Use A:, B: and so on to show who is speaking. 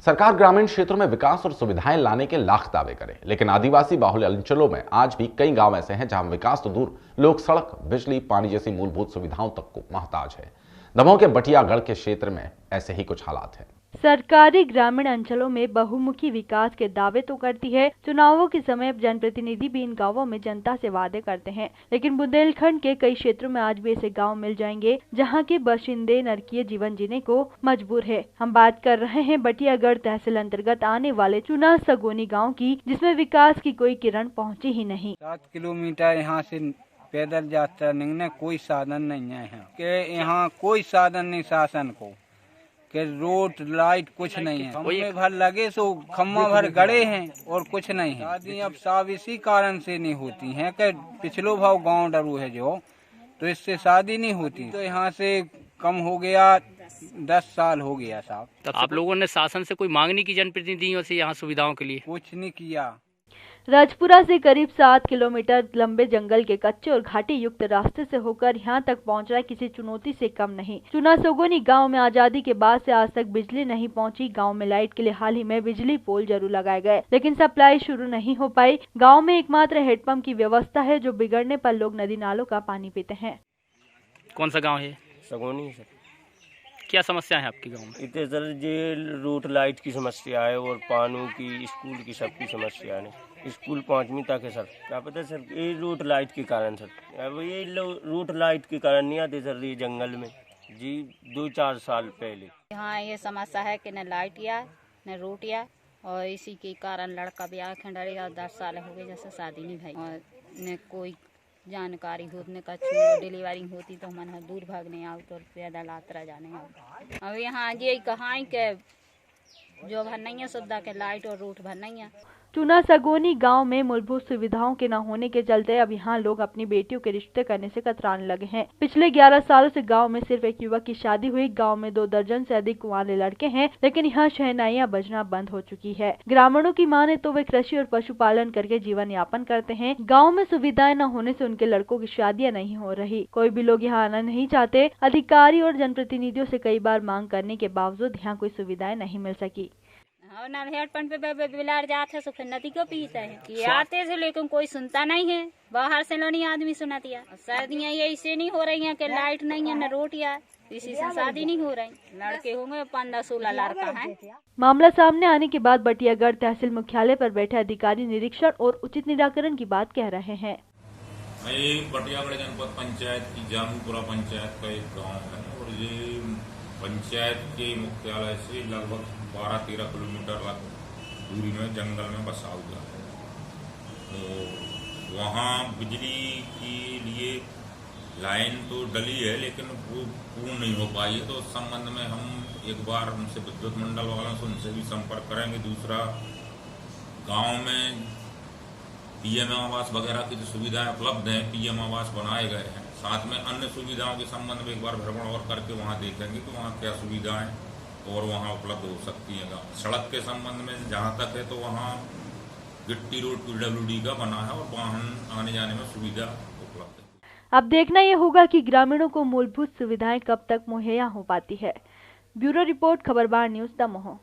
A: सरकार ग्रामीण क्षेत्रों में विकास और सुविधाएं लाने के लाख दावे करे, लेकिन आदिवासी बाहुल्य अंचलों में आज भी कई गांव ऐसे हैं जहां विकास तो दूर, लोग सड़क, बिजली, पानी जैसी मूलभूत सुविधाओं तक को मोहताज है। दमोह के बटियागढ़ के क्षेत्र में ऐसे ही कुछ हालात हैं।
B: सरकारी ग्रामीण अंचलों में बहुमुखी विकास के दावे तो करती है। चुनावों के समय जनप्रतिनिधि भी इन गांवों में जनता से वादे करते हैं, लेकिन बुंदेलखंड के कई क्षेत्रों में आज भी ऐसे गांव मिल जाएंगे जहां के बाशिंदे नरकीय जीवन जीने को मजबूर है। हम बात कर रहे हैं बटियागढ़ तहसील अंतर्गत आने वाले चुना सगोनी गाँव की, जिसमें विकास की कोई किरण पहुँची ही नहीं।
C: 7 किलोमीटर यहाँ से पैदल यात्रा नहीं, कोई साधन नहीं है यहाँ कोई साधन नहीं शासन को के रोड लाइट कुछ नहीं है। खम्भे भर लगे सो खम्मा भर गड़े हैं और कुछ नहीं है। शादी अब साब इसी कारण से नहीं होती हैं कि पिछलो भाव गांव डरू है जो, तो इससे शादी नहीं होती। तो यहाँ से कम हो गया 10 साल हो गया साहब।
D: आप लोगों ने शासन से कोई मांग नहीं की जनप्रतिनिधियों से यहाँ सुविधाओं के लिए?
C: कुछ नहीं किया।
B: राजपुरा से करीब 7 किलोमीटर लंबे जंगल के कच्चे और घाटी युक्त रास्ते से होकर यहां तक पहुंचना किसी चुनौती से कम नहीं। चुना सगोनी गांव में आजादी के बाद से आज तक बिजली नहीं पहुंची। गांव में लाइट के लिए हाल ही में बिजली पोल जरूर लगाए गए, लेकिन सप्लाई शुरू नहीं हो पाई। गाँव में एकमात्र हेडपंप की व्यवस्था है, जो बिगड़ने पर लोग नदी नालों का पानी पीते हैं।
D: कौन सा गाँव है?
E: सगोनी सर।
D: क्या समस्या है आपके गाँव में?
E: इतने सर ये रूट लाइट की समस्या है और पानी की, स्कूल की, सबकी समस्या है। स्कूल 5वीं तक है सर। क्या पता सर ये रूट लाइट के कारण सर, अब ये रूट लाइट के कारण नहीं आते सर ये जंगल में जी 2-4 साल पहले।
F: हाँ ये समस्या है कि न लाइट या न रूट या, और इसी के कारण लड़का ब्याह खंडरी 10 साल हो गए जैसे शादी नहीं भाई, और न कोई जानकारी होने का डिलीवरी होती तो मन दूर भागने आओ तो पैदल यात्रा जाने आओ। अब यहाँ ये कहाँ के जो भर नहीं है सुविधा के लाइट और रूट भर नहीं है।
B: चुना सगोनी गांव में मूलभूत सुविधाओं के न होने के चलते अब यहाँ लोग अपनी बेटियों के रिश्ते करने से कतराने लगे हैं। पिछले 11 सालों से गांव में सिर्फ एक युवक की शादी हुई। गांव में 2 दर्जन से अधिक कुंवारे लड़के हैं, लेकिन यहाँ शहनाइयां बजना बंद हो चुकी है। ग्रामीणों की माने तो वे कृषि और पशुपालन करके जीवन यापन करते हैं। गाँव में सुविधाएं न होने से उनके लड़कों की शादियाँ नहीं हो रही। कोई भी लोग यहाँ आना नहीं चाहते। अधिकारी और जनप्रतिनिधियों से कई बार मांग करने के बावजूद यहाँ कोई सुविधाएं नहीं मिल सकी।
F: पे बिलार जाते हैं तो फिर नदी को पीते हैं कि आते से, लेकिन कोई सुनता नहीं है। बाहर से लोनी आदमी सुनाती है। सर्दियाँ ये इससे नहीं हो रही हैं कि लाइट नहीं है न रोटियाँ, इसी से शादी नहीं हो रही। लड़के होंगे 15-16 लड़का है।
B: मामला सामने आने के बाद बटियागढ़ तहसील मुख्यालय पर बैठे अधिकारी निरीक्षण और उचित निराकरण की बात कह रहे हैं।
G: बटियागढ़ जनपद पंचायत की जामुपुरा पंचायत का एक गाँव है और ये पंचायत के मुख्यालय से लगभग 12-13 किलोमीटर दूरी में जंगल में बसा हुआ है। तो वहाँ बिजली के लिए लाइन तो डली है, लेकिन वो पूर्ण नहीं हो पाई है। तो उस संबंध में हम एक बार उनसे विद्युत मंडल वालों से उनसे भी संपर्क करेंगे। दूसरा, गांव में पीएम आवास वगैरह की जो सुविधाएं उपलब्ध हैं, पीएम आवास बनाए गए हैं। साथ में अन्य सुविधाओं के संबंध में एक बार भ्रमण और करके वहाँ देखेंगे कि वहाँ क्या सुविधाएं और वहाँ उपलब्ध हो सकती है। सड़क के संबंध में जहाँ तक है तो वहाँ गिट्टी रोड PWD का बना है और वाहन आने जाने में सुविधा उपलब्ध है।
B: अब देखना यह होगा कि ग्रामीणों को मूलभूत सुविधाएं कब तक मुहैया हो पाती है। Bureau report, Khabarbar news, Damoh.